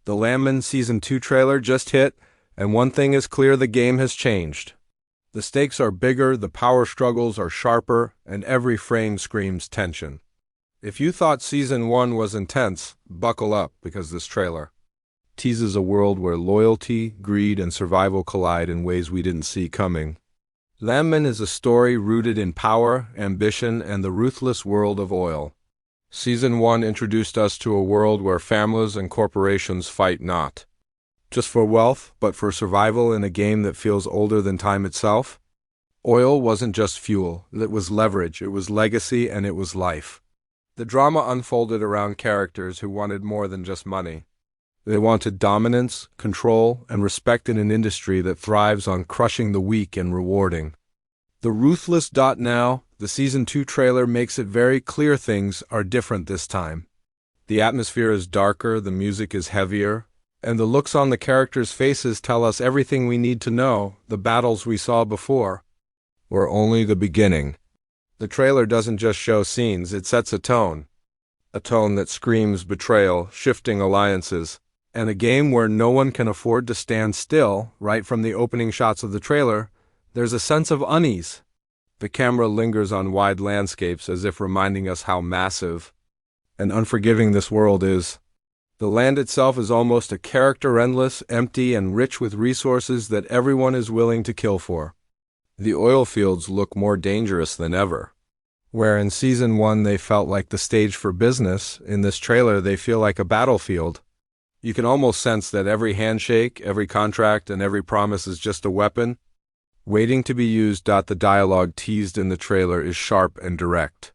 The Landman Season 2 trailer just hit, and one thing is clear: the game has changed. The stakes are bigger, the power struggles are sharper, and every frame screams tension. If you thought Season 1 was intense, buckle up, because this trailer teases a world where loyalty, greed, and survival collide in ways we didn't see coming. Landman is a story rooted in power, ambition, and the ruthless world of oil. Season 1 introduced us to a world where families and corporations fight not just for wealth, but for survival in a game that feels older than time itself. Oil wasn't just fuel, it was leverage, it was legacy, and it was life. The drama unfolded around characters who wanted more than just money. They wanted dominance, control, and respect in an industry that thrives on crushing the weak and rewarding the ruthless. Now, the Season 2 trailer makes it very clear things are different this time. The atmosphere is darker, the music is heavier, and the looks on the characters' faces tell us everything we need to know. The battles we saw before were only the beginning. The trailer doesn't just show scenes, it sets a tone that screams betrayal, shifting alliances, and a game where no one can afford to stand still. Right from the opening shots of the trailer, there's a sense of unease. The camera lingers on wide landscapes as if reminding us how massive and unforgiving this world is. The land itself is almost a character, endless, empty, and rich with resources that everyone is willing to kill for. The oil fields look more dangerous than ever. Where in Season 1 they felt like the stage for business, in this trailer they feel like a battlefield. You can almost sense that every handshake, every contract, and every promise is just a weapon waiting to be used. The dialogue teased in the trailer is sharp and direct.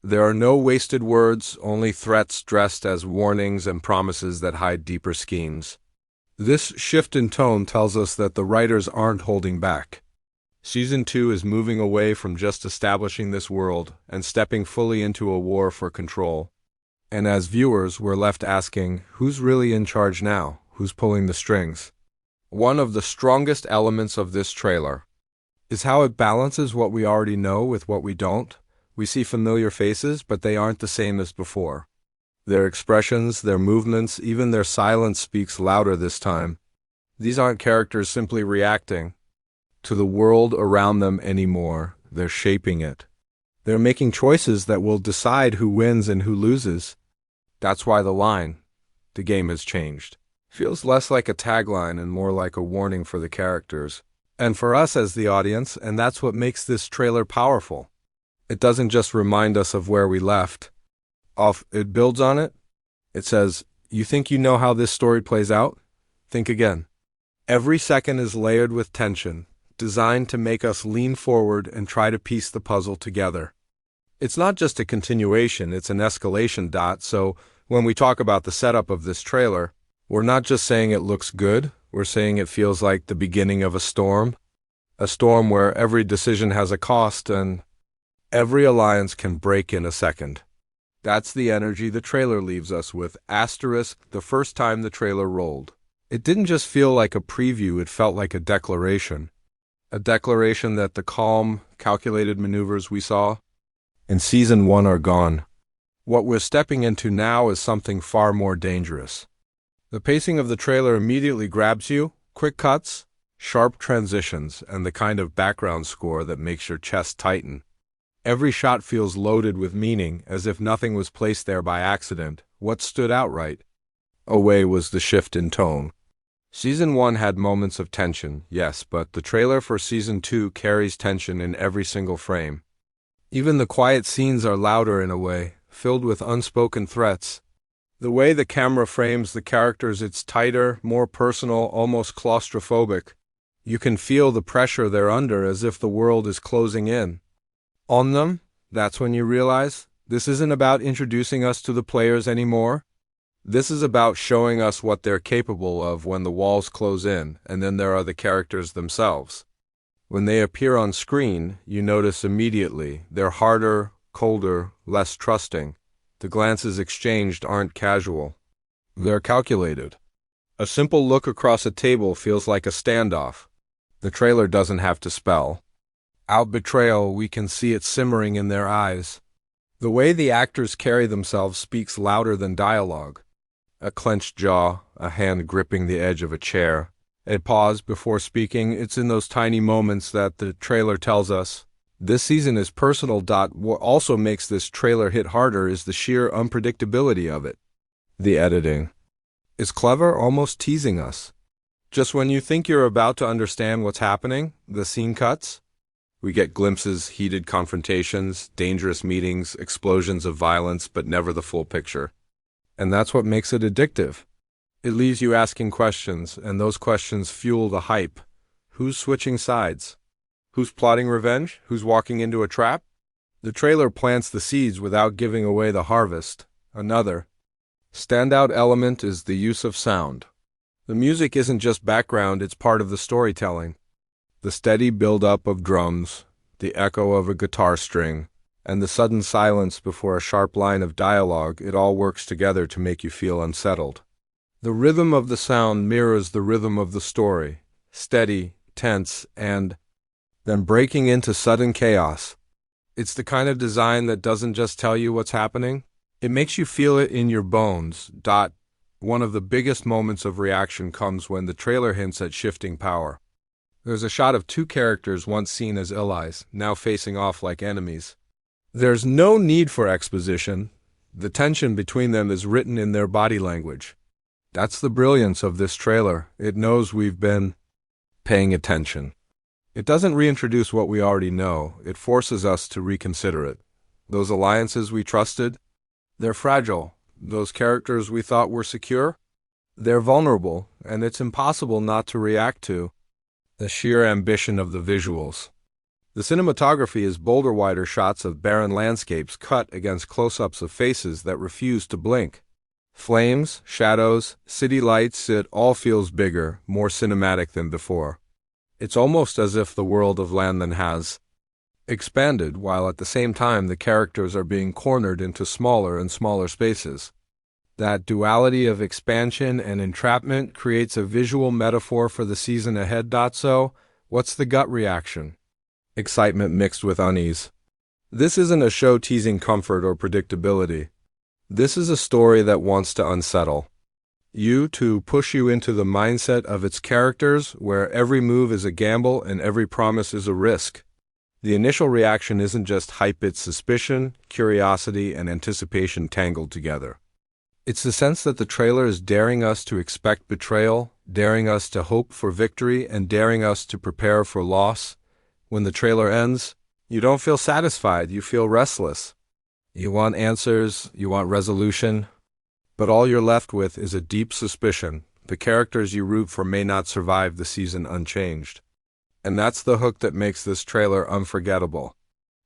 There are no wasted words, only threats dressed as warnings and promises that hide deeper schemes. This shift in tone tells us that the writers aren't holding back. Season 2 is moving away from just establishing this world and stepping fully into a war for control. And as viewers, we're left asking, who's really in charge now? Who's pulling the strings? One of the strongest elements of this trailer is how it balances what we already know with what we don't. We see familiar faces, but they aren't the same as before. Their expressions, their movements, even their silence speaks louder this time. These aren't characters simply reacting to the world around them anymore. They're shaping it. They're making choices that will decide who wins and who loses. That's why the line, "the game has changed," feels less like a tagline and more like a warning for the characters and for us as the audience, and that's what makes this trailer powerful. It doesn't just remind us of where we left off, it builds on it. It says, you think you know how this story plays out? Think again. Every second is layered with tension, designed to make us lean forward and try to piece the puzzle together. It's not just a continuation, it's an escalation. So when we talk about the setup of this trailer, we're not just saying it looks good, we're saying it feels like the beginning of a storm where every decision has a cost and every alliance can break in a second. That's the energy the trailer leaves us with. Asterisk, the first time the trailer rolled, it didn't just feel like a preview, it felt like a declaration. A declaration that the calm, calculated maneuvers we saw in Season 1 are gone. What we're stepping into now is something far more dangerous. The pacing of the trailer immediately grabs you, quick cuts, sharp transitions, and the kind of background score that makes your chest tighten. Every shot feels loaded with meaning, as if nothing was placed there by accident. What stood out right away was the shift in tone. Season 1 had moments of tension, yes, but the trailer for Season 2 carries tension in every single frame. Even the quiet scenes are louder in a way, filled with unspoken threats. The way the camera frames the characters, it's tighter, more personal, almost claustrophobic. You can feel the pressure they're under, as if the world is closing in on them. That's when you realize this isn't about introducing us to the players anymore. This is about showing us what they're capable of when the walls close in, and then there are the characters themselves. When they appear on screen, you notice immediately they're harder, colder, less trusting. The glances exchanged aren't casual. They're calculated. A simple look across a table feels like a standoff. The trailer doesn't have to spell out betrayal, we can see it simmering in their eyes. The way the actors carry themselves speaks louder than dialogue. A clenched jaw, a hand gripping the edge of a chair, a pause before speaking. It's in those tiny moments that the trailer tells us this season is personal. What also makes this trailer hit harder is the sheer unpredictability of it. The editing is clever, almost teasing us. Just when you think you're about to understand what's happening, the scene cuts. We get glimpses, heated confrontations, dangerous meetings, explosions of violence, but never the full picture. And that's what makes it addictive. It leaves you asking questions, and those questions fuel the hype. Who's switching sides? Who's plotting revenge? Who's walking into a trap? The trailer plants the seeds without giving away the harvest. Another standout element is the use of sound. The music isn't just background, it's part of the storytelling. The steady build-up of drums, the echo of a guitar string, and the sudden silence before a sharp line of dialogue, it all works together to make you feel unsettled. The rhythm of the sound mirrors the rhythm of the story, steady, tense, and then breaking into sudden chaos. It's the kind of design that doesn't just tell you what's happening, it makes you feel it in your bones. One of the biggest moments of reaction comes when the trailer hints at shifting power. There's a shot of two characters once seen as allies, now facing off like enemies. There's no need for exposition. The tension between them is written in their body language. That's the brilliance of this trailer. It knows we've been paying attention. It doesn't reintroduce what we already know. It forces us to reconsider it. Those alliances we trusted, they're fragile. Those characters we thought were secure, they're vulnerable, and it's impossible not to react to the sheer ambition of the visuals. The cinematography is bolder-wider shots of barren landscapes cut against close-ups of faces that refuse to blink. Flames, shadows, city lights, it all feels bigger, more cinematic than before. It's almost as if the world of Landman has expanded, while at the same time the characters are being cornered into smaller and smaller spaces. That duality of expansion and entrapment creates a visual metaphor for the season ahead. So, what's the gut reaction? Excitement mixed with unease. This isn't a show teasing comfort or predictability. This is a story that wants to unsettle you, to push you into the mindset of its characters, where every move is a gamble and every promise is a risk. The initial reaction isn't just hype, it's suspicion, curiosity, and anticipation tangled together. It's the sense that the trailer is daring us to expect betrayal, daring us to hope for victory, and daring us to prepare for loss. When the trailer ends, you don't feel satisfied, you feel restless. You want answers, you want resolution, but all you're left with is a deep suspicion. The characters you root for may not survive the season unchanged. And that's the hook that makes this trailer unforgettable.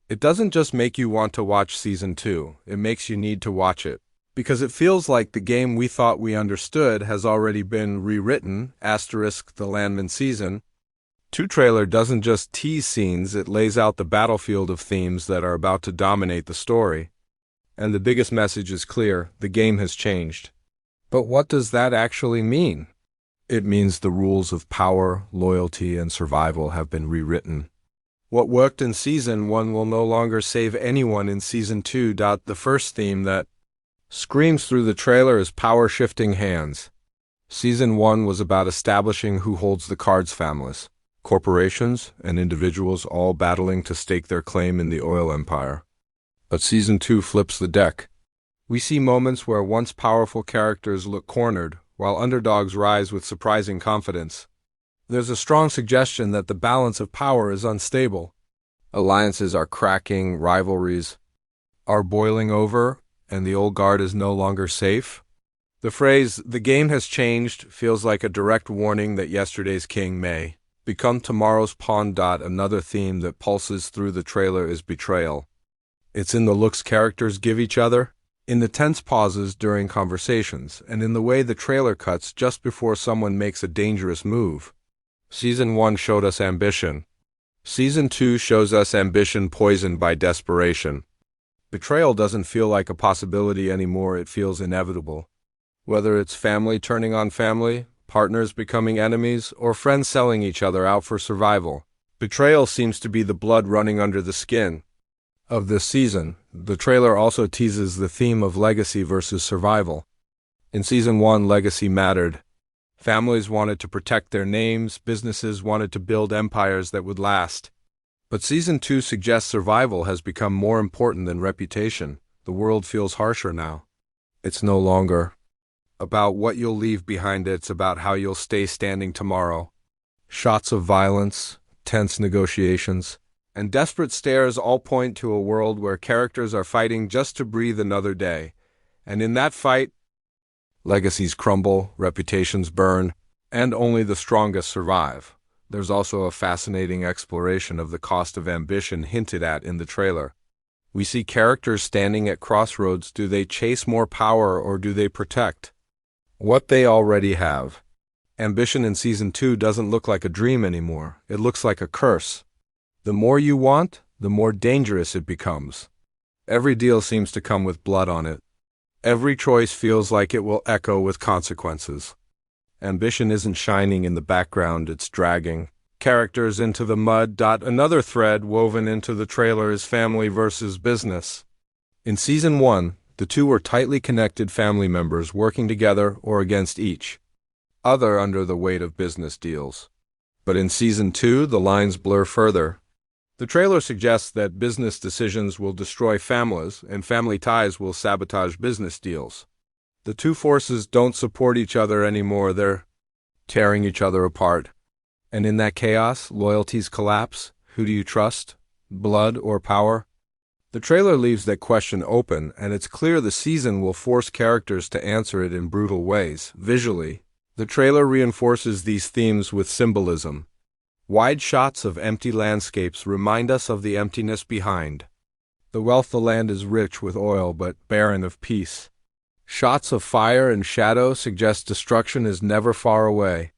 It doesn't just make you want to watch season 2, it makes you need to watch it. Because it feels like the game we thought we understood has already been rewritten, the Landman season. 2 trailer doesn't just tease scenes, it lays out the battlefield of themes that are about to dominate the story. And the biggest message is clear, the game has changed. But what does that actually mean? It means the rules of power, loyalty, and survival have been rewritten. What worked in Season 1 will no longer save anyone in Season 2. The first theme that screams through the trailer is power-shifting hands. Season 1 was about establishing who holds the cards. Families, corporations, and individuals all battling to stake their claim in the oil empire. But Season 2 flips the deck. We see moments where once powerful characters look cornered, while underdogs rise with surprising confidence. There's a strong suggestion that the balance of power is unstable. Alliances are cracking, rivalries are boiling over, and the old guard is no longer safe. The phrase, "the game has changed," feels like a direct warning that yesterday's king may become tomorrow's pawn. Another theme that pulses through the trailer is betrayal. It's in the looks characters give each other, in the tense pauses during conversations, and in the way the trailer cuts just before someone makes a dangerous move. Season 1 showed us ambition. Season 2 shows us ambition poisoned by desperation. Betrayal doesn't feel like a possibility anymore, it feels inevitable. Whether it's family turning on family, partners becoming enemies, or friends selling each other out for survival, betrayal seems to be the blood running under the skin of this season. The trailer also teases the theme of legacy versus survival. In Season 1, legacy mattered. Families wanted to protect their names, businesses wanted to build empires that would last. But Season 2 suggests survival has become more important than reputation. The world feels harsher now. It's no longer about what you'll leave behind, it's about how you'll stay standing tomorrow. Shots of violence, tense negotiations, and desperate stares all point to a world where characters are fighting just to breathe another day. And in that fight, legacies crumble, reputations burn, and only the strongest survive. There's also a fascinating exploration of the cost of ambition hinted at in the trailer. We see characters standing at crossroads. Do they chase more power or do they protect what they already have? Ambition in Season 2 doesn't look like a dream anymore. It looks like a curse. The more you want, the more dangerous it becomes. Every deal seems to come with blood on it. Every choice feels like it will echo with consequences. Ambition isn't shining in the background, it's dragging characters into the mud. Another thread woven into the trailer is family versus business. In Season 1, the two were tightly connected family members working together or against each other under the weight of business deals. But in Season 2, the lines blur further. The trailer suggests that business decisions will destroy families, and family ties will sabotage business deals. The two forces don't support each other anymore, they're tearing each other apart. And in that chaos, loyalties collapse. Who do you trust? Blood or power? The trailer leaves that question open, and it's clear the season will force characters to answer it in brutal ways. Visually, the trailer reinforces these themes with symbolism. Wide shots of empty landscapes remind us of the emptiness behind. The wealth of the land is rich with oil but barren of peace. Shots of fire and shadow suggest destruction is never far away.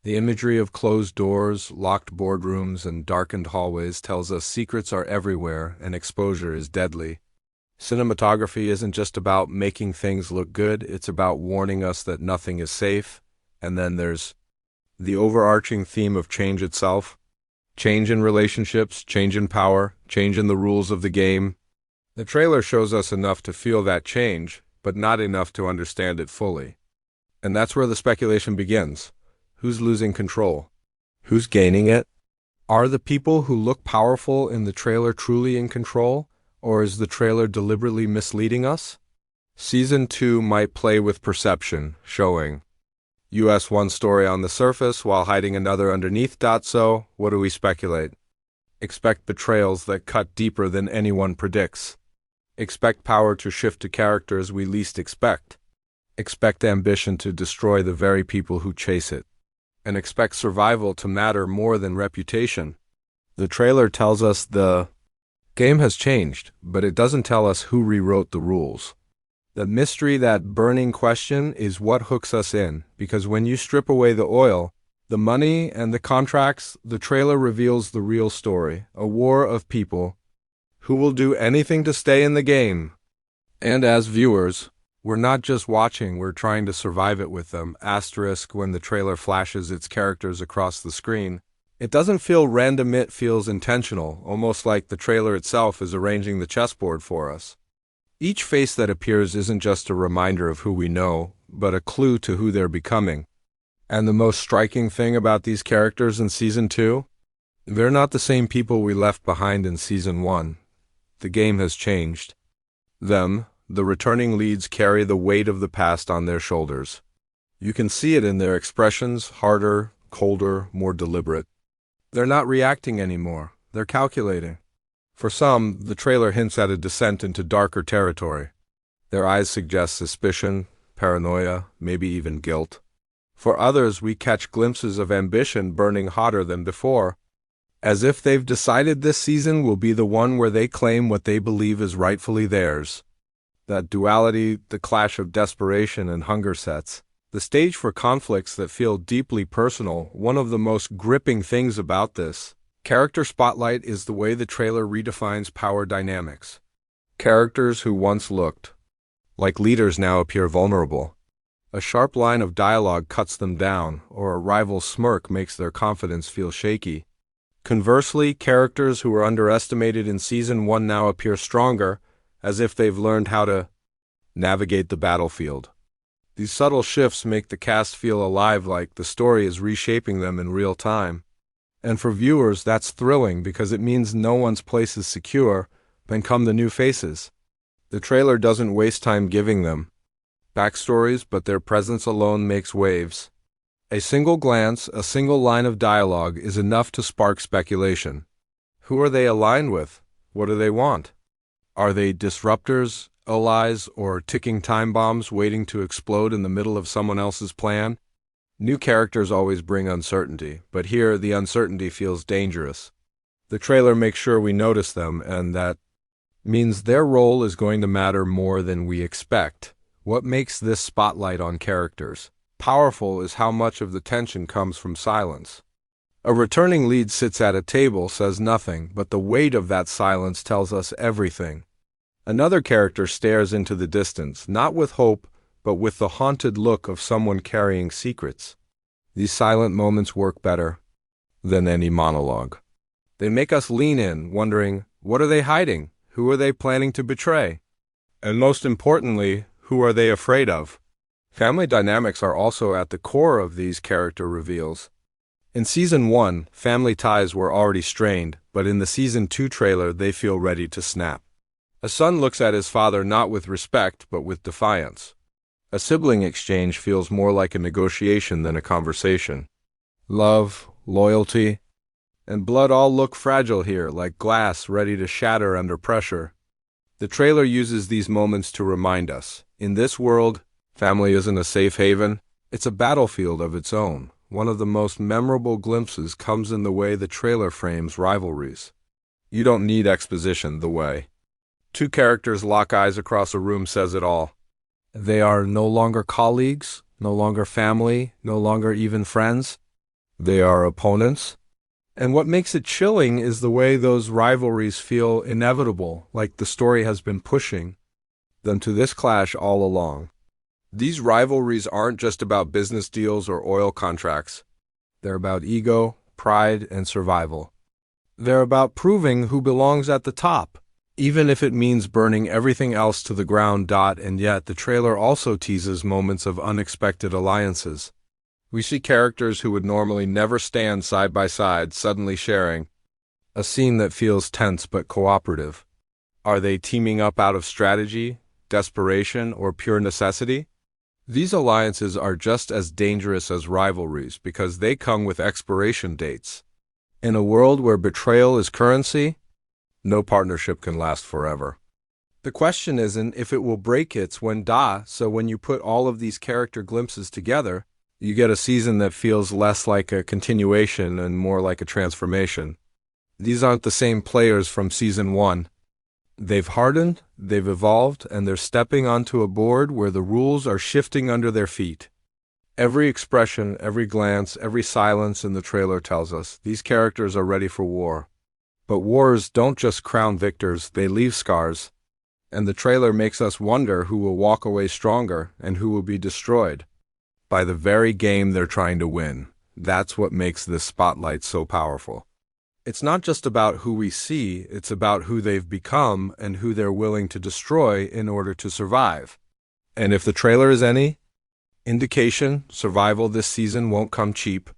The imagery of closed doors, locked boardrooms, and darkened hallways tells us secrets are everywhere and exposure is deadly. Cinematography isn't just about making things look good, it's about warning us that nothing is safe. And then there's the overarching theme of change itself. Change in relationships, change in power, change in the rules of the game. The trailer shows us enough to feel that change, but not enough to understand it fully. And that's where the speculation begins. Who's losing control? Who's gaining it? Are the people who look powerful in the trailer truly in control, or is the trailer deliberately misleading us? Season 2 might play with perception, showing US one story on the surface while hiding another underneath. So, what do we speculate? Expect betrayals that cut deeper than anyone predicts. Expect power to shift to characters we least expect. Expect ambition to destroy the very people who chase it. And expect survival to matter more than reputation. The trailer tells us the game has changed, but it doesn't tell us who rewrote the rules. The mystery, that burning question, is what hooks us in, because when you strip away the oil, the money, and the contracts, the trailer reveals the real story, a war of people who will do anything to stay in the game. And as viewers, we're not just watching, we're trying to survive it with them. Asterisk when the trailer flashes its characters across the screen. It doesn't feel random, it feels intentional, almost like the trailer itself is arranging the chessboard for us. Each face that appears isn't just a reminder of who we know, but a clue to who they're becoming. And the most striking thing about these characters in Season 2? They're not the same people we left behind in Season 1. The game has changed. Them, the returning leads, carry the weight of the past on their shoulders. You can see it in their expressions, harder, colder, more deliberate. They're not reacting anymore, they're calculating. For some, the trailer hints at a descent into darker territory. Their eyes suggest suspicion, paranoia, maybe even guilt. For others, we catch glimpses of ambition burning hotter than before, as if they've decided this season will be the one where they claim what they believe is rightfully theirs. That duality, the clash of desperation and hunger, sets the stage for conflicts that feel deeply personal. One of the most gripping things about this character spotlight is the way the trailer redefines power dynamics. Characters who once looked like leaders now appear vulnerable. A sharp line of dialogue cuts them down, or a rival's smirk makes their confidence feel shaky. Conversely, characters who were underestimated in Season 1 now appear stronger, as if they've learned how to navigate the battlefield. These subtle shifts make the cast feel alive, like the story is reshaping them in real time. And for viewers, that's thrilling because it means no one's place is secure, then come the new faces. The trailer doesn't waste time giving them backstories, but their presence alone makes waves. A single glance, a single line of dialogue is enough to spark speculation. Who are they aligned with? What do they want? Are they disruptors, allies, or ticking time bombs waiting to explode in the middle of someone else's plan? New characters always bring uncertainty, but here the uncertainty feels dangerous. The trailer makes sure we notice them, and that means their role is going to matter more than we expect. What makes this spotlight on characters powerful is how much of the tension comes from silence. A returning lead sits at a table, says nothing, but the weight of that silence tells us everything. Another character stares into the distance, not with hope, but with the haunted look of someone carrying secrets. These silent moments work better than any monologue. They make us lean in, wondering, what are they hiding? Who are they planning to betray? And most importantly, who are they afraid of? Family dynamics are also at the core of these character reveals. In Season 1, family ties were already strained, but in the Season 2 trailer they feel ready to snap. A son looks at his father not with respect, but with defiance. A sibling exchange feels more like a negotiation than a conversation. Love, loyalty, and blood all look fragile here, like glass ready to shatter under pressure. The trailer uses these moments to remind us, in this world, family isn't a safe haven, it's a battlefield of its own. One of the most memorable glimpses comes in the way the trailer frames rivalries. You don't need exposition, the way two characters lock eyes across a room says it all. They are no longer colleagues, no longer family, no longer even friends. They are opponents. And what makes it chilling is the way those rivalries feel inevitable, like the story has been pushing them to this clash all along. These rivalries aren't just about business deals or oil contracts. They're about ego, pride, and survival. They're about proving who belongs at the top, even if it means burning everything else to the ground. And yet, the trailer also teases moments of unexpected alliances. We see characters who would normally never stand side by side suddenly sharing a scene that feels tense but cooperative. Are they teaming up out of strategy, desperation, or pure necessity? These alliances are just as dangerous as rivalries because they come with expiration dates. In a world where betrayal is currency, no partnership can last forever. The question isn't if it will break, it's when. So when you put all of these character glimpses together, you get a season that feels less like a continuation and more like a transformation. These aren't the same players from Season 1. They've hardened, they've evolved, and they're stepping onto a board where the rules are shifting under their feet. Every expression, every glance, every silence in the trailer tells us these characters are ready for war. But wars don't just crown victors, they leave scars. And the trailer makes us wonder who will walk away stronger and who will be destroyed by the very game they're trying to win. That's what makes this spotlight so powerful. It's not just about who we see, it's about who they've become and who they're willing to destroy in order to survive. And if the trailer is any indication, survival this season won't come cheap.